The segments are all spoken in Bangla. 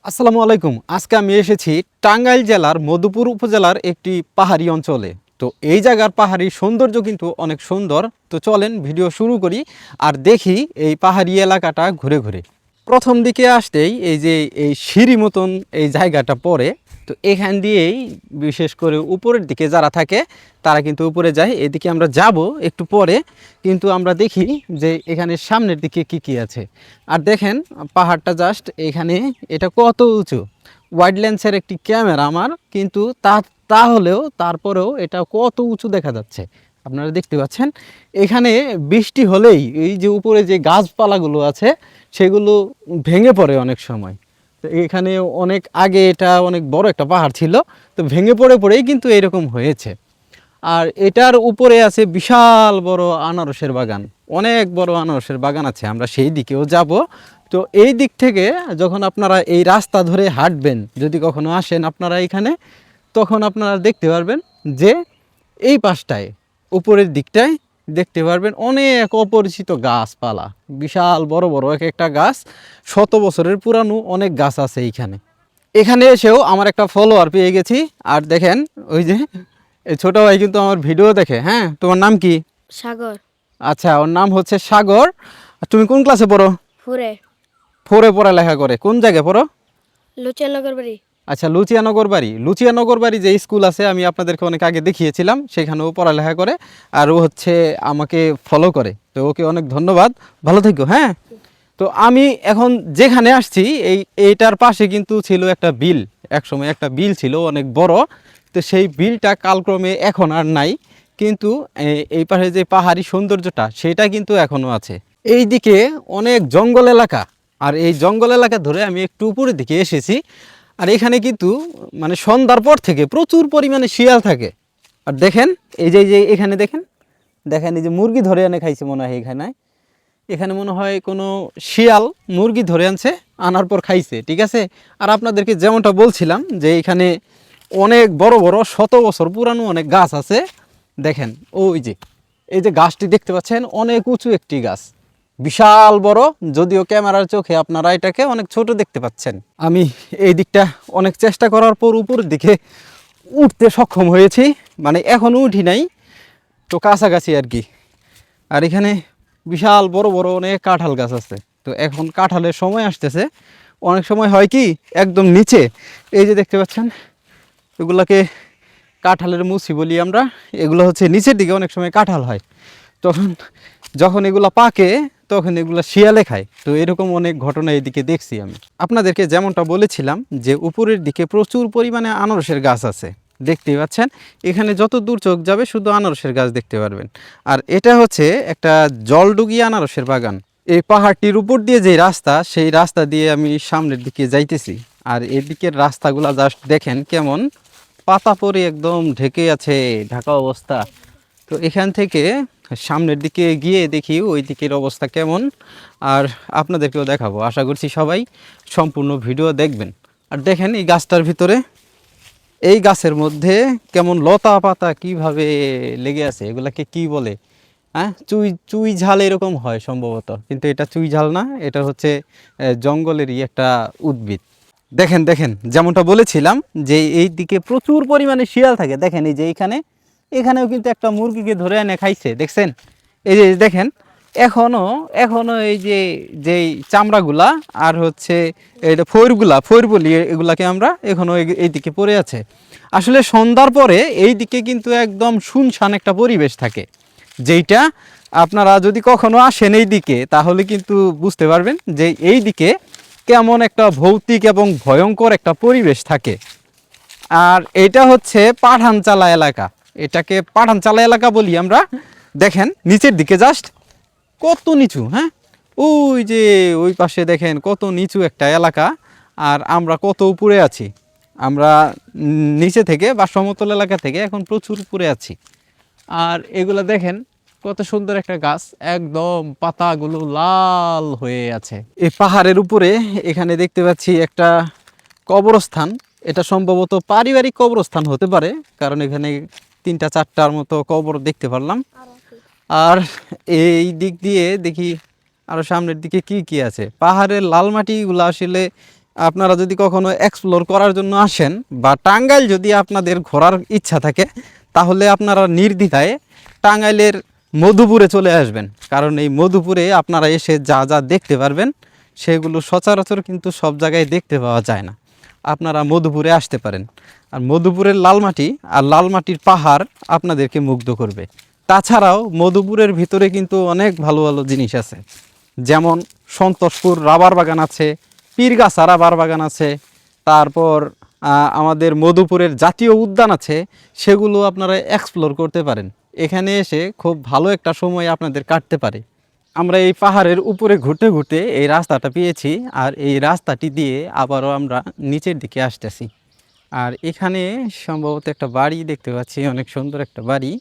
আসসালামু আলাইকুম। আজকে আমি এসেছি টাঙ্গাইল জেলার মধুপুর উপজেলার একটি পাহাড়ি অঞ্চলে। তো এই জায়গার পাহাড়ি সৌন্দর্য কিন্তু অনেক সুন্দর। তো চলেন ভিডিও শুরু করি আর দেখি এই পাহাড়ি এলাকাটা ঘুরে ঘুরে। প্রথম দিকে আসতেই এই যে এই সিঁড়ি মতন এই জায়গাটা পড়ে, তো এখান দিয়েই বিশেষ করে উপরের দিকে যারা থাকে তারা কিন্তু উপরে যায়। এদিকে আমরা যাব একটু পরে, কিন্তু আমরা দেখি যে এখানে সামনের দিকে কি কি আছে। আর দেখেন পাহাড়টা জাস্ট এখানে, এটা কত উঁচু। ওয়াইড লেন্সের একটি ক্যামেরা আমার, কিন্তু তাহলেও তারপরেও এটা কত উঁচু দেখা যাচ্ছে। আপনারা দেখতে পাচ্ছেন এখানে বৃষ্টি হলেই এই যে উপরে যে গাছপালাগুলো আছে সেগুলো ভেঙে পড়ে অনেক সময়। তো এখানে অনেক আগে এটা অনেক বড় একটা পাহাড় ছিল, তো ভেঙে পড়েই কিন্তু এরকম হয়েছে। আর এটার উপরে আছে বিশাল বড় আনারসের বাগান, অনেক বড় আনারসের বাগান আছে, আমরা সেই দিকেও যাব। তো এই দিক থেকে যখন আপনারা এই রাস্তা ধরে হাঁটবেন, যদি কখনো আসেন আপনারা এখানে, তখন আপনারা দেখতে পারবেন যে এই পাশটায় উপরের দিকটায় দেখতে পারবেন অনেক অপরিচিত গাছপালা, বিশাল বড় বড় এক একটা গাছ, শত বছরের পুরানো অনেক গাছ আছে এইখানে। এখানে এসেও আমার একটা ফলোয়ার পেয়ে গেছি। আর দেখেন ওই যে এই ছোট ভাই কিন্তু আমার ভিডিও দেখে। হ্যাঁ, তোমার নাম কি? সাগর। আচ্ছা, ওর নাম হচ্ছে সাগর। আর তুমি কোন ক্লাসে পড়ো? ফুরে। ফোরে পড়ালেখা করে। কোন জায়গায় পড়ো? লুচিয়ানগর বাড়ি। আচ্ছা, লুচিয়ানগর বাড়ি। লুচিয়ানগর বাড়ি যে স্কুল আছে, আমি আপনাদেরকে অনেক আগে দেখিয়েছিলাম, সেখানেও পড়ালেখা করে। আর ও হচ্ছে আমাকে ফলো করে, তো ওকে অনেক ধন্যবাদ। ভালো থেকো। হ্যাঁ, তো আমি এখন যেখানে আসছি এইটার পাশে কিন্তু ছিল একটা বিল। একসময় একটা বিল ছিল অনেক বড়। তো সেই বিলটা কালক্রমে এখন আর নাই, কিন্তু এই পাশে যে পাহাড়ি সৌন্দর্যটা সেটা কিন্তু এখনও আছে। এই দিকে অনেক জঙ্গল এলাকা, আর এই জঙ্গল এলাকা ধরে আমি একটু উপরের দিকে এসেছি। আর এখানে কিন্তু মানে সন্ধ্যার পর থেকে প্রচুর পরিমাণে শিয়াল থাকে। আর দেখেন এই যে এখানে দেখেন দেখেন এই যে মুরগি ধরে এনে খাইছে মনে হয় এখানে। এখানে মনে হয় কোনো শিয়াল মুরগি ধরে আনছে, আনার পর খাইছে, ঠিক আছে। আর আপনাদেরকে যেমনটা বলছিলাম যে এখানে অনেক বড় বড় শত বছর পুরানো অনেক গাছ আছে। দেখেন ওই যে এই যে গাছটি দেখতে পাচ্ছেন, অনেক উঁচু একটি গাছ, বিশাল বড়। যদিও ক্যামেরার চোখে আপনারা এটাকে অনেক ছোট দেখতে পাচ্ছেন। আমি এই দিকটা অনেক চেষ্টা করার পর উপরের দিকে উঠতে সক্ষম হয়েছি, মানে এখনও উঠি নাই, তো কাছাকাছি আর কি। আর এখানে বিশাল বড় বড় অনেক কাঁঠাল গাছ আছে। তো এখন কাঁঠালের সময় আসতেছে। অনেক সময় হয় কি একদম নিচে এই যে দেখতে পাচ্ছেন, এগুলাকে কাঁঠালের মুচি বলি আমরা। এগুলো হচ্ছে নিচের দিকে অনেক সময় কাঁঠাল হয়, তখন যখন এগুলো পাকে তখন এগুলো শিয়ালে খায়। তো এরকম অনেক ঘটনা এদিকে দেখছি আমি। আপনাদেরকে যেমনটা বলেছিলাম যে উপরের দিকে প্রচুর পরিমাণে আনারসের গাছ আছে, দেখতেই পাচ্ছেন। এখানে যত দূর চোখ যাবে শুধু আনারসের গাছ দেখতে পারবেন। আর এটা হচ্ছে একটা জলডুগি আনারসের বাগান। এই পাহাড়টির উপর দিয়ে যে রাস্তা, সেই রাস্তা দিয়ে আমি সামনের দিকে যাইতেছি। আর এদিকের রাস্তাগুলা জাস্ট দেখেন কেমন পাতা পরে একদম ঢেকে আছে, ঢাকা অবস্থা। তো এখান থেকে সামনের দিকে গিয়ে দেখি ওই দিকের অবস্থা কেমন, আর আপনাদেরকেও দেখাবো। আশা করছি সবাই সম্পূর্ণ ভিডিও দেখবেন। আর দেখেন এই গাছটার ভিতরে, এই গাছের মধ্যে কেমন লতা পাতা কিভাবে লেগে আছে, এগুলাকে কি বলে? হ্যাঁ, চুই চুই ঝাল এরকম হয় সম্ভবত, কিন্তু এটা চুই ঝাল না, এটা হচ্ছে জঙ্গলেরই একটা উদ্ভিদ। দেখেন দেখেন যেমনটা বলেছিলাম যে এই দিকে প্রচুর পরিমাণে শিয়াল থাকে। দেখেন এই যে এখানেও কিন্তু একটা মুরগিকে ধরে এনে খাইছে, দেখছেন? এই যে দেখেন এখনো এখনো এই যে যেই চামড়াগুলা আর হচ্ছে এটা ফৈর বলি এগুলাকে আমরা, এখনো এইদিকে পড়ে আছে। আসলে সন্ধ্যার পরে এই দিকে কিন্তু একদম শুনশান একটা পরিবেশ থাকে, যেইটা আপনারা যদি কখনো আসেন এই দিকে তাহলে কিন্তু বুঝতে পারবেন যে এই দিকে কেমন একটা ভৌতিক এবং ভয়ঙ্কর একটা পরিবেশ থাকে। আর এটা হচ্ছে পাঠানচালা এলাকা, এটাকে পাঠানচালা এলাকা বলি আমরা। দেখেন নিচের দিকে জাস্ট কত নিচু। হ্যাঁ, ওই যে ওই পাশে দেখেন কত নিচু একটা এলাকা, আর আমরা কত উপরে আছি। আমরা নিচে থেকে বা সমতল এলাকা থেকে এখন প্রচুর উপরে আছি। আর এগুলো দেখেন কত সুন্দর একটা গাছ, একদম পাতাগুলো লাল হয়ে আছে। এই পাহাড়ের উপরে এখানে দেখতে পাচ্ছি একটা কবরস্থান। এটা সম্ভবত পারিবারিক কবরস্থান হতে পারে, কারণ এখানে 3-4টার মতো কবর দেখতে পারলাম। আর এই দিক দিয়ে দেখি আরো সামনের দিকে কি কি আছে। পাহাড়ের লাল মাটিগুলো আসলে আপনারা যদি কখনো এক্সপ্লোর করার জন্য আসেন বা টাঙ্গাইল যদি আপনাদের ঘোরার ইচ্ছা থাকে তাহলে আপনারা নির্দ্বিধায় টাঙ্গাইলের মধুপুরে চলে আসবেন, কারণ এই মধুপুরে আপনারা এসে যা যা দেখতে পারবেন সেগুলো সচরাচর কিন্তু সব জায়গায় দেখতে পাওয়া যায় না। আপনারা মধুপুরে আসতে পারেন, আর মধুপুরের লাল মাটি আর লাল মাটির পাহাড় আপনাদেরকে মুগ্ধ করবে। তাছাড়াও মধুপুরের ভিতরে কিন্তু অনেক ভালো ভালো জিনিস আছে, যেমন সন্তোষপুর রাবার বাগান আছে, পীরগাছা রাবার বাগান আছে, তারপর আমাদের মধুপুরের জাতীয় উদ্যান আছে, সেগুলো আপনারা এক্সপ্লোর করতে পারেন। এখানে এসে খুব ভালো একটা সময় আপনাদের কাটতে পারে। আমরা এই পাহাড়ের উপরে ঘুরতে ঘুরতে এই রাস্তাটা পেয়েছি, আর এই রাস্তাটি দিয়ে আবারও আমরা নিচের দিকে আসতেছি। আর এখানে সম্ভবত একটা বাড়ি দেখতে পাচ্ছি, অনেক সুন্দর একটা বাড়ি।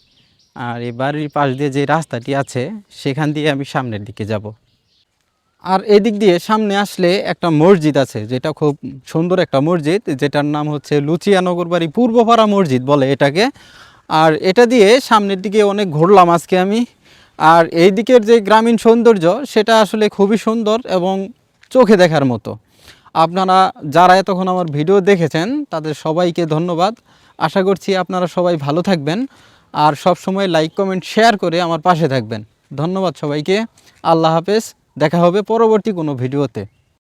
আর এই বাড়ির পাশ দিয়ে যে রাস্তাটি আছে সেখান দিয়ে আমি সামনের দিকে যাব। আর এদিক দিয়ে সামনে আসলে একটা মসজিদ আছে, যেটা খুব সুন্দর একটা মসজিদ, যেটার নাম হচ্ছে লুচিয়ানগর বাড়ি পূর্বপাড়া মসজিদ বলে এটাকে। আর এটা দিয়ে সামনের দিকে অনেক ঘুরলাম আজকে আমি। আর এই দিকের যে গ্রামীণ সৌন্দর্য সেটা আসলে খুবই সুন্দর এবং চোখে দেখার মতো। আপনারা যারা এতক্ষণ আমার ভিডিও দেখেছেন তাদের সবাইকে ধন্যবাদ। আশা করছি আপনারা সবাই ভালো থাকবেন আর সব সময় লাইক কমেন্ট শেয়ার করে আমার পাশে থাকবেন। ধন্যবাদ সবাইকে। আল্লাহ হাফেজ। দেখা হবে পরবর্তী কোনো ভিডিওতে।